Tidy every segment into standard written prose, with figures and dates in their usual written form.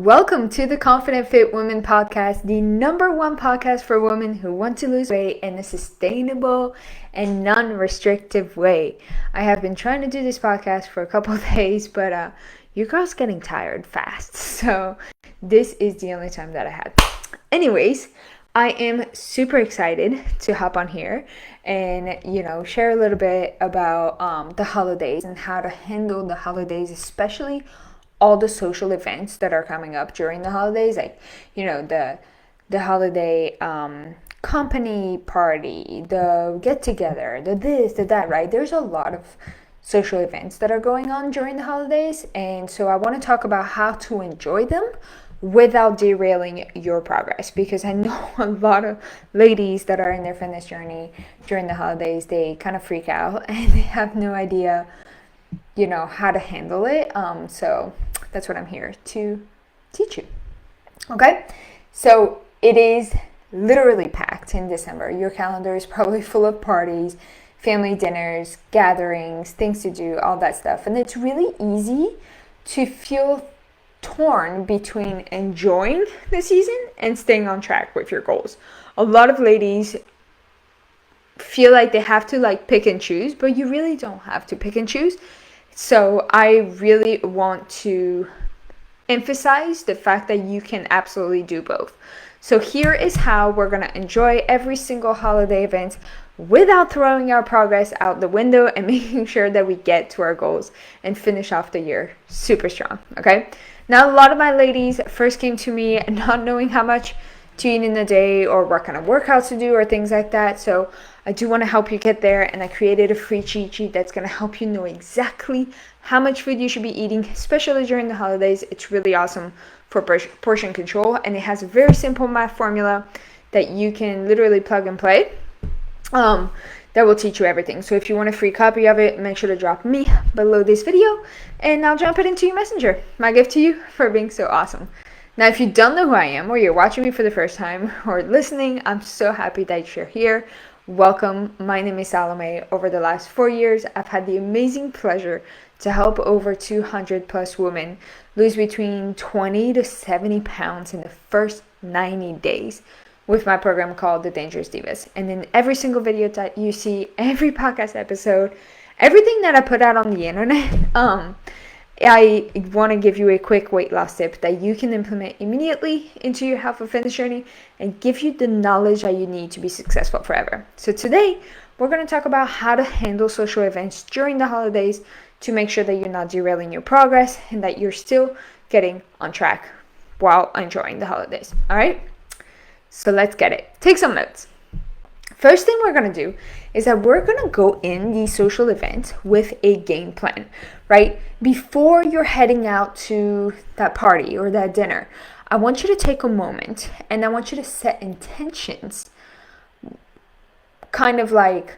Welcome to the Confident Fit Women podcast, the number one podcast for women who want to lose weight in a sustainable and non-restrictive way. I have been trying to do this podcast for a couple of days, but your girl's getting tired fast, so this is the only time that I had. Anyways, I am super excited to hop on here and, share a little bit about the holidays and how to handle the holidays, especially all the social events that are coming up during the holidays, like, the holiday company party, the get together, the this, the that, right? There's a lot of social events that are going on during the holidays. And so I want to talk about how to enjoy them without derailing your progress, because I know a lot of ladies that are in their fitness journey during the holidays, they kind of freak out and they have no idea how to handle it. So that's what I'm here to teach you. Okay, so it is literally packed in December. Your calendar is probably full of parties, family dinners, gatherings, things to do, all that stuff. And it's really easy to feel torn between enjoying the season and staying on track with your goals. A lot of ladies feel like they have to pick and choose, but you really don't have to pick and choose. So I really want to emphasize the fact that you can absolutely do both. So here is how we're going to enjoy every single holiday event without throwing our progress out the window and making sure that we get to our goals and finish off the year super strong, okay? Now, a lot of my ladies first came to me not knowing how much to eat in a day or what kind of workouts to do or things like that. So I do want to help you get there, and I created a free cheat sheet that's going to help you know exactly how much food you should be eating, especially during the holidays. It's really awesome for portion control, and it has a very simple math formula that you can literally plug and play that will teach you everything. So if you want a free copy of it, make sure to drop me below this video and I'll jump it into your messenger. My gift to you for being so awesome. Now, if you don't know who I am, or you're watching me for the first time or listening, I'm so happy that you're here. Welcome. My name is Salome. Over the last 4 years, I've had the amazing pleasure to help over 200 plus women lose between 20 to 70 pounds in the first 90 days with my program called The Dangerous Divas. And in every single video that you see, every podcast episode, everything that I put out on the internet, I want to give you a quick weight loss tip that you can implement immediately into your health and fitness journey and give you the knowledge that you need to be successful forever. So today, we're going to talk about how to handle social events during the holidays to make sure that you're not derailing your progress and that you're still getting on track while enjoying the holidays. All right? So let's get it. Take some notes. First thing we're going to do is that we're going to go in the social event with a game plan, right? Before you're heading out to that party or that dinner, I want you to take a moment and I want you to set intentions, kind of like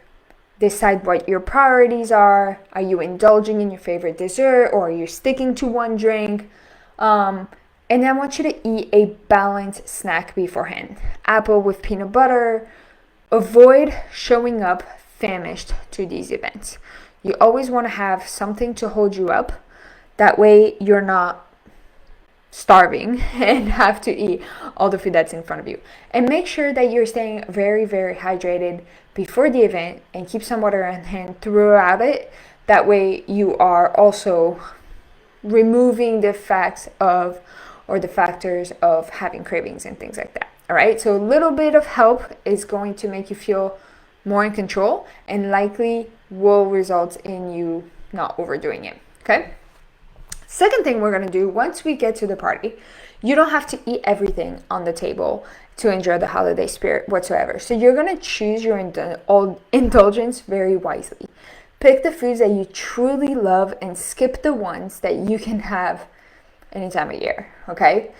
decide what your priorities are. Are you indulging in your favorite dessert, or are you sticking to one drink? And I want you to eat a balanced snack beforehand. Apple with peanut butter. Avoid showing up famished to these events. You always want to have something to hold you up. That way you're not starving and have to eat all the food that's in front of you. And make sure that you're staying very, very hydrated before the event and keep some water in hand throughout it. That way you are also removing the factors of having cravings and things like that. All right, so a little bit of help is going to make you feel more in control and likely will result in you not overdoing it, okay? Second thing we're going to do, once we get to the party, you don't have to eat everything on the table to enjoy the holiday spirit whatsoever. So you're going to choose your indulgence very wisely. Pick the foods that you truly love and skip the ones that you can have any time of year, okay?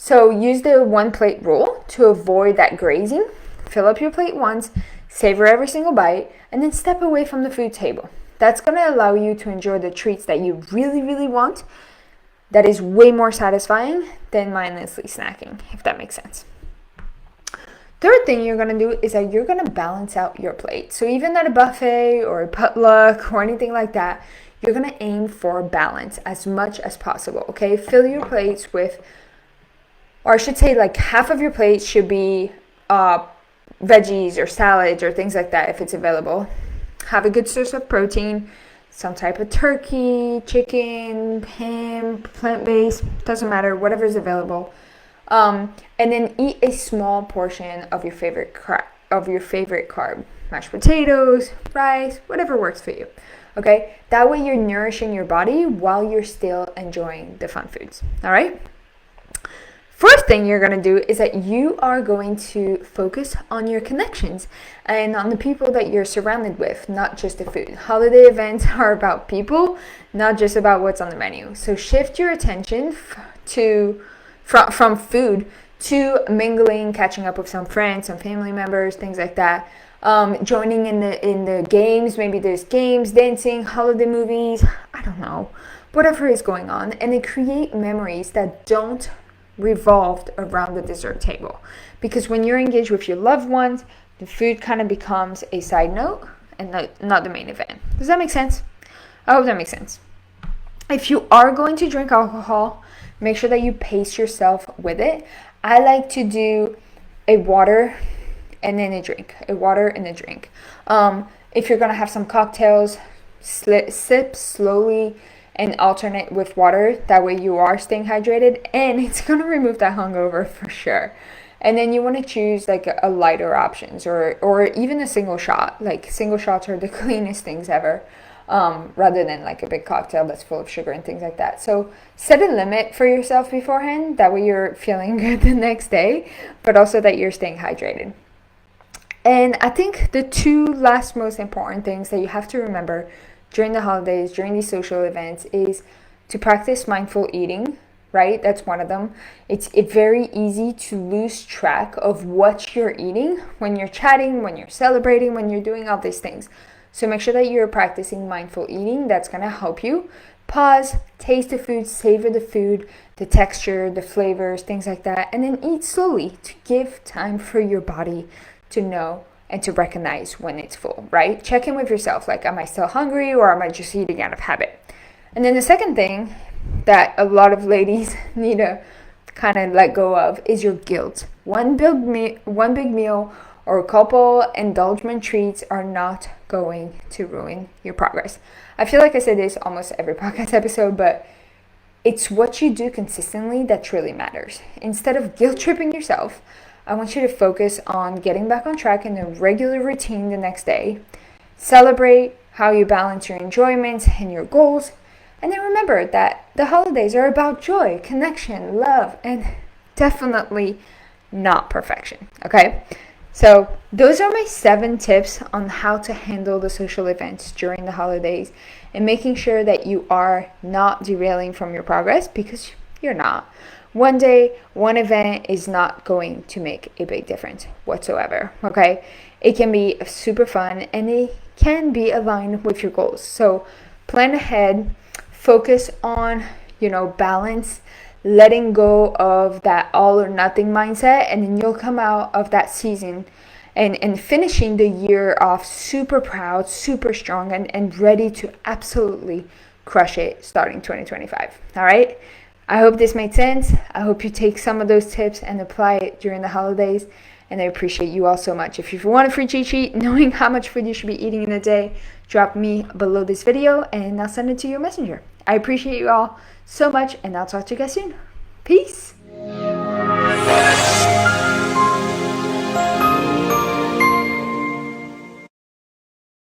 So use the one plate rule to avoid that grazing. Fill up your plate once, savor every single bite, and then step away from the food table. That's going to allow you to enjoy the treats that you really, really want. That is way more satisfying than mindlessly snacking, if that makes sense. Third thing you're going to do is that you're going to balance out your plate. So even at a buffet or a potluck or anything like that, you're going to aim for balance as much as possible, okay? Fill your plates with or I should say like half of your plate should be veggies or salads or things like that if it's available. Have a good source of protein, some type of turkey, chicken, ham, plant-based, doesn't matter, whatever is available. And then eat a small portion of your favorite carb, mashed potatoes, rice, whatever works for you. Okay, that way you're nourishing your body while you're still enjoying the fun foods. All right. First thing you're going to do is that you are going to focus on your connections and on the people that you're surrounded with, not just the food. Holiday events are about people, not just about what's on the menu. So shift your attention from food to mingling, catching up with some friends, some family members, things like that. Joining in the games, maybe there's games, dancing, holiday movies, I don't know, whatever is going on, and then create memories that don't revolved around the dessert table, because when you're engaged with your loved ones, the food kind of becomes a side note and not the main event. Does that make sense? I hope that makes sense. If you are going to drink alcohol, make sure that you pace yourself with it. I like to do a water and then a drink, a water and a drink. If you're gonna have some cocktails, sip slowly and alternate with water. That way you are staying hydrated, and it's going to remove that hungover for sure. And then you want to choose like a lighter options or even a single shot. Like single shots are the cleanest things ever, rather than like a big cocktail that's full of sugar and things like that. So set a limit for yourself beforehand. That way you're feeling good the next day, but also that you're staying hydrated. And I think the two last most important things that you have to remember during the holidays, during these social events, is to practice mindful eating, right? That's one of them. It's very easy to lose track of what you're eating when you're chatting, when you're celebrating, when you're doing all these things. So make sure that you're practicing mindful eating. That's going to help you. Pause, taste the food, savor the food, the texture, the flavors, things like that, and then eat slowly to give time for your body to know and to recognize when it's full, right? Check in with yourself, like, am I still hungry or am I just eating out of habit? And then the second thing that a lot of ladies need to kind of let go of is your guilt. One big meal or a couple indulgent treats are not going to ruin your progress. I feel like I say this almost every podcast episode, but it's what you do consistently that truly matters. Instead of guilt tripping yourself, I want you to focus on getting back on track in a regular routine the next day. Celebrate how you balance your enjoyments and your goals. And then remember that the holidays are about joy, connection, love, and definitely not perfection. Okay? So those are my 7 tips on how to handle the social events during the holidays and making sure that you are not derailing from your progress, because you're not. One day, one event is not going to make a big difference whatsoever, okay? It can be super fun and it can be aligned with your goals. So plan ahead, focus on, balance, letting go of that all or nothing mindset, and then you'll come out of that season and finishing the year off super proud, super strong, and ready to absolutely crush it starting 2025, all right? I hope this made sense. I hope you take some of those tips and apply it during the holidays. And I appreciate you all so much. If you want a free cheat sheet, knowing how much food you should be eating in a day, drop me below this video and I'll send it to your messenger. I appreciate you all so much, and I'll talk to you guys soon. Peace.